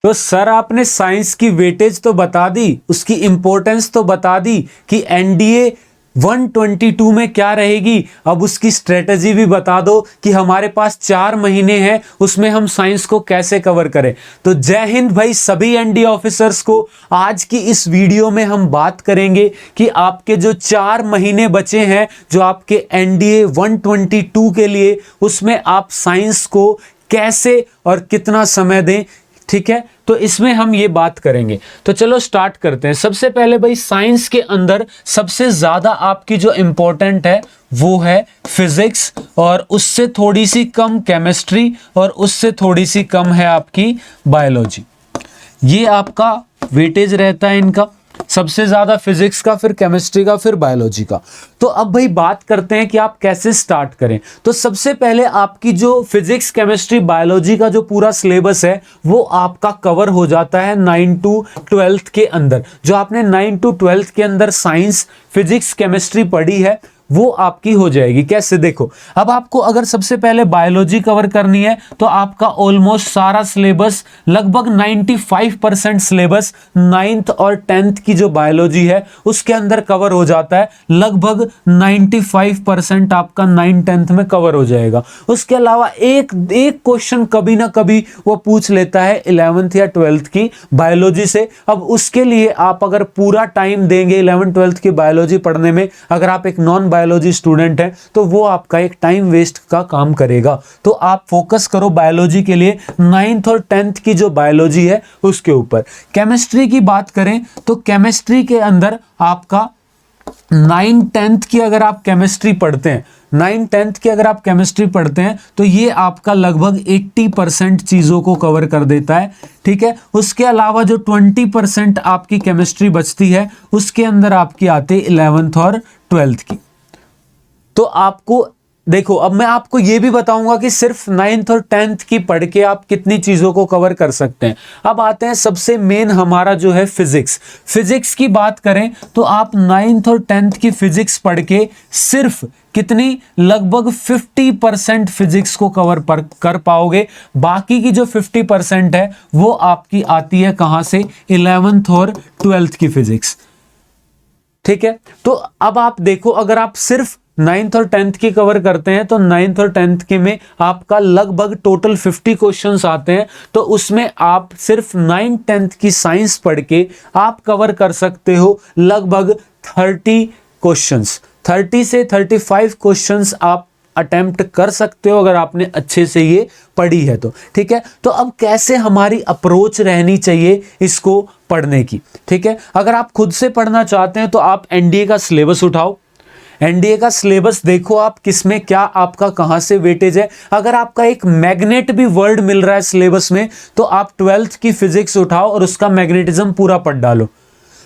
तो सर आपने साइंस की वेटेज तो बता दी, उसकी इंपॉर्टेंस तो बता दी कि एनडीए 122 में क्या रहेगी, अब उसकी स्ट्रेटजी भी बता दो कि हमारे पास 4 महीने हैं, उसमें हम साइंस को कैसे कवर करें। तो जय हिंद भाई सभी एनडीए ऑफिसर्स को। आज की इस वीडियो में हम बात करेंगे कि आपके जो 4 महीने बचे हैं जो आपके एनडीए 122 के लिए, उसमें आप साइंस को कैसे और कितना समय दें। ठीक है, तो इसमें हम ये बात करेंगे। तो चलो स्टार्ट करते हैं। सबसे पहले भाई साइंस के अंदर सबसे ज्यादा आपकी जो इंपॉर्टेंट है वो है फिजिक्स, और उससे थोड़ी सी कम केमिस्ट्री, और उससे थोड़ी सी कम है आपकी बायोलॉजी। ये आपका वेटेज रहता है इनका, सबसे ज्यादा फिजिक्स का, फिर केमिस्ट्री का, फिर बायोलॉजी का। तो अब भाई बात करते हैं कि आप कैसे स्टार्ट करें। तो सबसे पहले आपकी जो फिजिक्स, केमिस्ट्री, बायोलॉजी का जो पूरा सिलेबस है वो आपका कवर हो जाता है 9 to 12 के अंदर। जो आपने 9 to 12 के अंदर साइंस, फिजिक्स, केमिस्ट्री पढ़ी है वो आपकी हो जाएगी। कैसे, देखो अब आपको अगर सबसे पहले बायोलॉजी कवर करनी है तो आपका ऑलमोस्ट सारा सिलेबस, लगभग 95% सिलेबस 9th और 10th की जो बायोलॉजी है उसके अंदर कवर हो जाता है। लगभग 95% आपका 9th-10th में कवर हो जाएगा। उसके अलावा एक क्वेश्चन कभी ना कभी वो पूछ लेता है 11th या 12th की बायोलॉजी से। अब उसके लिए आप अगर पूरा टाइम देंगे 11th-12th की बायोलॉजी पढ़ने में, अगर आप एक नॉन बायोलॉजी स्टूडेंट है तो वो आपका एक टाइम वेस्ट का काम करेगा। तो आप फोकस करो बायोलॉजी के लिए 9th और 10th की जो बायोलॉजी है उसके ऊपर। केमिस्ट्री की बात करें तो केमिस्ट्री के अंदर आपका 9th-10th की अगर आप केमिस्ट्री पढ़ते हैं, 9th-10th की अगर आप केमिस्ट्री पढ़ते हैं तो ये आपका लगभग 80% चीजों को कवर कर देता है। ठीक है, उसके अलावा जो 20% आपकी केमिस्ट्री बचती है उसके अंदर आपकी आती है 11th और 12th की। तो आपको देखो, अब मैं आपको यह भी बताऊंगा कि सिर्फ 9th और 10th की पढ़ के आप कितनी चीजों को कवर कर सकते हैं। अब आते हैं सबसे मेन हमारा जो है फिजिक्स। फिजिक्स की बात करें तो आप 9th और 10th की फिजिक्स पढ़ के सिर्फ कितनी, लगभग 50% फिजिक्स को कवर कर पाओगे। बाकी की जो 50% है वो आपकी आती है कहां से, 11th और 12th की फिजिक्स। ठीक है, तो अब आप देखो, अगर आप सिर्फ 9th और 10th की कवर करते हैं तो 9th और 10th के में आपका लगभग टोटल 50 क्वेश्चंस आते हैं। तो उसमें आप सिर्फ 9th-10th की साइंस पढ़ के आप कवर कर सकते हो लगभग 30 क्वेश्चंस। 30 से 35 क्वेश्चंस आप अटेम्प्ट कर सकते हो अगर आपने अच्छे से ये पढ़ी है तो। ठीक है, तो अब कैसे हमारी अप्रोच रहनी चाहिए इसको पढ़ने की। ठीक है, अगर आप खुद से पढ़ना चाहते हैं तो आप एनडीए का सिलेबस उठाओ, एनडीए का सिलेबस देखो आप किसमें क्या आपका कहां से वेटेज है। अगर आपका एक मैग्नेट भी वर्ड मिल रहा है सिलेबस में तो आप 12th की फिजिक्स उठाओ और उसका मैग्नेटिज्म पूरा पढ़ डालो।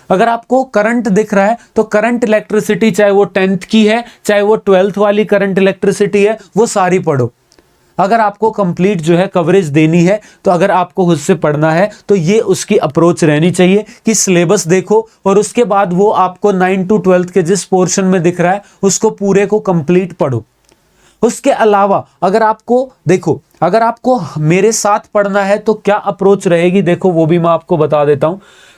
अगर आपको करंट दिख रहा है तो करंट इलेक्ट्रिसिटी, चाहे वो 10th की है चाहे वो 12th वाली करंट इलेक्ट्रिसिटी है, वो सारी पढ़ो। अगर आपको कंप्लीट जो है कवरेज देनी है तो अगर आपको खुद से पढ़ना है तो ये उसकी अप्रोच रहनी चाहिए कि सिलेबस देखो और उसके बाद वो आपको 9 to 12 के जिस पोर्शन में दिख रहा है उसको पूरे को कंप्लीट पढ़ो। उसके अलावा अगर आपको देखो, अगर आपको मेरे साथ पढ़ना है तो क्या अप्रोच रहेगी, देखो वो भी मैं आपको बता देता हूं।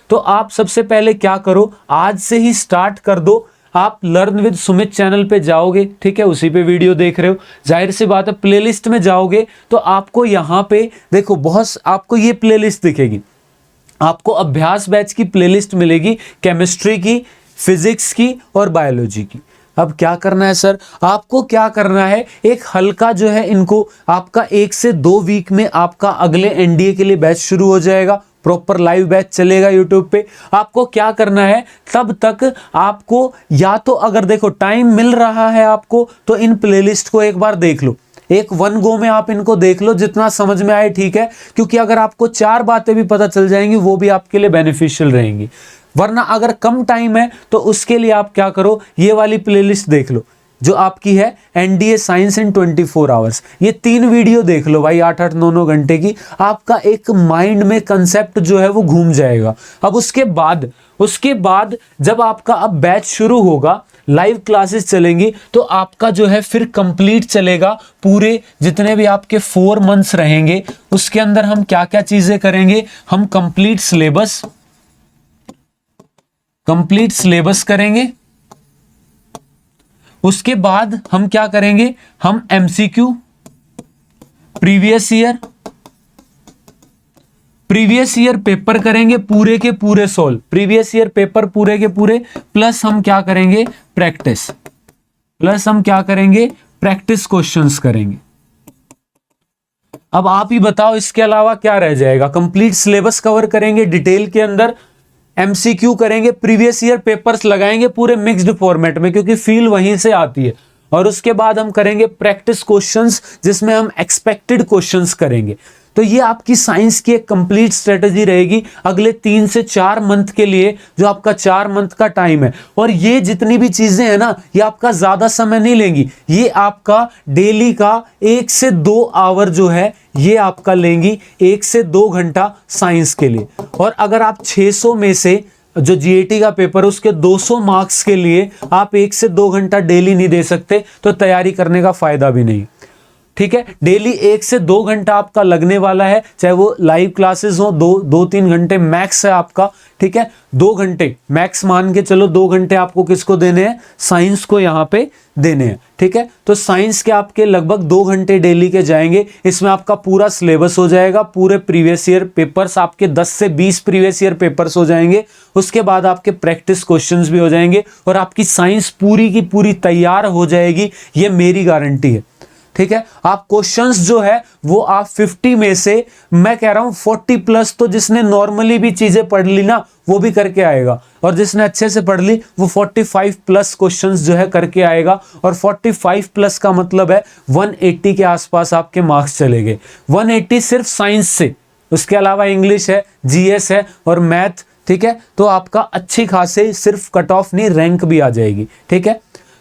तो आप सबसे पहले क्या करो, आज से ही स्टार्ट कर दो। आप लर्न विद सुमित चैनल पे जाओगे, ठीक है, उसी पे वीडियो देख रहे हो, जाहिर सी बात है प्लेलिस्ट में जाओगे तो आपको यहाँ पे देखो बहुत आपको ये प्लेलिस्ट दिखेगी। आपको अभ्यास बैच की प्लेलिस्ट मिलेगी, केमिस्ट्री की, फिजिक्स की और बायोलॉजी की। अब क्या करना है सर, आपको क्या करना है, एक हल्का जो है इनको आपका 1 से 2 वीक में आपका अगले एनडीए के लिए बैच शुरू हो जाएगा, प्रॉपर लाइव बैच चलेगा यूट्यूब पे। आपको क्या करना है, तब तक आपको या तो अगर देखो टाइम मिल रहा है आपको तो इन प्लेलिस्ट को एक बार देख लो, एक वन गो में आप इनको देख लो, जितना समझ में आए ठीक है, क्योंकि अगर आपको 4 बातें भी पता चल जाएंगी वो भी आपके लिए बेनिफिशियल रहेंगी। वरना अगर कम टाइम है तो उसके लिए आप क्या करो, ये वाली प्लेलिस्ट देख लो जो आपकी है एनडीए साइंस इन 24 आवर्स। ये 3 वीडियो देख लो भाई, 8-8, 9-9 घंटे की। आपका एक माइंड में कंसेप्ट जो है वो घूम जाएगा। अब उसके बाद जब आपका अब बैच शुरू होगा लाइव क्लासेस चलेंगी तो आपका जो है फिर कंप्लीट चलेगा। पूरे जितने भी आपके 4 मंथ्स रहेंगे उसके अंदर हम क्या क्या चीजें करेंगे, हम कंप्लीट सिलेबस करेंगे। उसके बाद हम क्या करेंगे, हम एमसीक्यू, प्रीवियस ईयर पेपर करेंगे पूरे के पूरे सोल्व, प्रीवियस ईयर पेपर पूरे के पूरे, प्लस हम क्या करेंगे, प्रैक्टिस क्वेश्चंस करेंगे। अब आप ही बताओ इसके अलावा क्या रह जाएगा। कंप्लीट सिलेबस कवर करेंगे डिटेल के अंदर, एमसीक्यू करेंगे, प्रीवियस ईयर पेपर्स लगाएंगे पूरे मिक्स्ड फॉर्मेट में क्योंकि फील वहीं से आती है, और उसके बाद हम करेंगे प्रैक्टिस क्वेश्चंस जिसमें हम एक्सपेक्टेड क्वेश्चंस करेंगे। तो ये आपकी साइंस की एक कंप्लीट स्ट्रेटजी रहेगी अगले 3 से 4 मंथ के लिए, जो आपका 4 मंथ का टाइम है। और ये जितनी भी चीजें हैं ना, ये आपका ज्यादा समय नहीं लेंगी, ये आपका डेली का 1 से 2 आवर जो है ये आपका लेंगी, 1 से 2 घंटा साइंस के लिए। और अगर आप 600 में से जो जीएटी का पेपर है उसके 200 मार्क्स के लिए आप 1 से 2 घंटा डेली नहीं दे सकते तो तैयारी करने का फायदा भी नहीं। ठीक है, डेली 1 से 2 घंटा आपका लगने वाला है, चाहे वो लाइव क्लासेस हो, 2-3 घंटे मैक्स है आपका। ठीक है, 2 घंटे मैक्स मान के चलो, 2 घंटे आपको किसको देने हैं, साइंस को यहाँ पे देने हैं। ठीक है, तो साइंस के आपके लगभग 2 घंटे डेली के जाएंगे, इसमें आपका पूरा सिलेबस हो जाएगा, पूरे प्रीवियस ईयर पेपर्स आपके 10 से 20 प्रीवियस ईयर पेपर्स हो जाएंगे, उसके बाद आपके प्रैक्टिस क्वेश्चंस भी हो जाएंगे और आपकी साइंस पूरी की पूरी तैयार हो जाएगी, ये मेरी गारंटी है। ठीक है, आप क्वेश्चंस जो है वो आप 50 में से मैं कह रहा हूं 40 प्लस तो जिसने नॉर्मली भी चीजें पढ़ ली ना वो भी करके आएगा, और जिसने अच्छे से पढ़ ली वो 45 प्लस क्वेश्चंस जो है करके आएगा। और 45 प्लस का मतलब है 180 के आसपास आपके मार्क्स चले गए, 180 सिर्फ साइंस से, उसके अलावा इंग्लिश है, जीएस है और मैथ। ठीक है, तो आपका अच्छी खासे सिर्फ कट ऑफ नहीं रैंक भी आ जाएगी। ठीक है,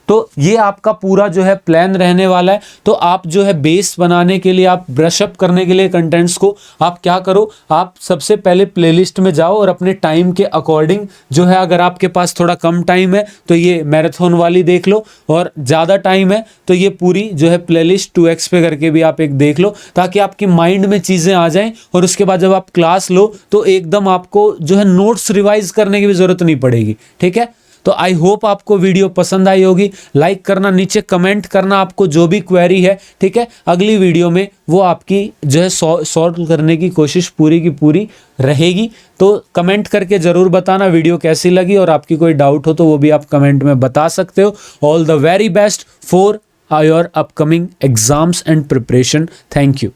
तो ये आपका पूरा जो है प्लान रहने वाला है। तो आप जो है बेस बनाने के लिए, आप ब्रश अप करने के लिए कंटेंट्स को, आप क्या करो, आप सबसे पहले प्लेलिस्ट में जाओ और अपने टाइम के अकॉर्डिंग जो है, अगर आपके पास थोड़ा कम टाइम है तो ये मैराथन वाली देख लो, और ज़्यादा टाइम है तो ये पूरी जो है प्लेलिस्ट 2x पे करके भी आप एक देख लो, ताकि आपकी माइंड में चीज़ें आ जाएं। और उसके बाद जब आप क्लास लो तो एकदम आपको जो है नोट्स रिवाइज करने की भी ज़रूरत नहीं पड़ेगी। ठीक है, तो आई होप आपको वीडियो पसंद आई होगी। लाइक करना, नीचे कमेंट करना आपको जो भी क्वेरी है। ठीक है, अगली वीडियो में वो आपकी जो है सॉल्व करने की कोशिश पूरी की पूरी रहेगी। तो कमेंट करके ज़रूर बताना वीडियो कैसी लगी, और आपकी कोई डाउट हो तो वो भी आप कमेंट में बता सकते हो। All the very best for your upcoming exams and preparation. Thank you.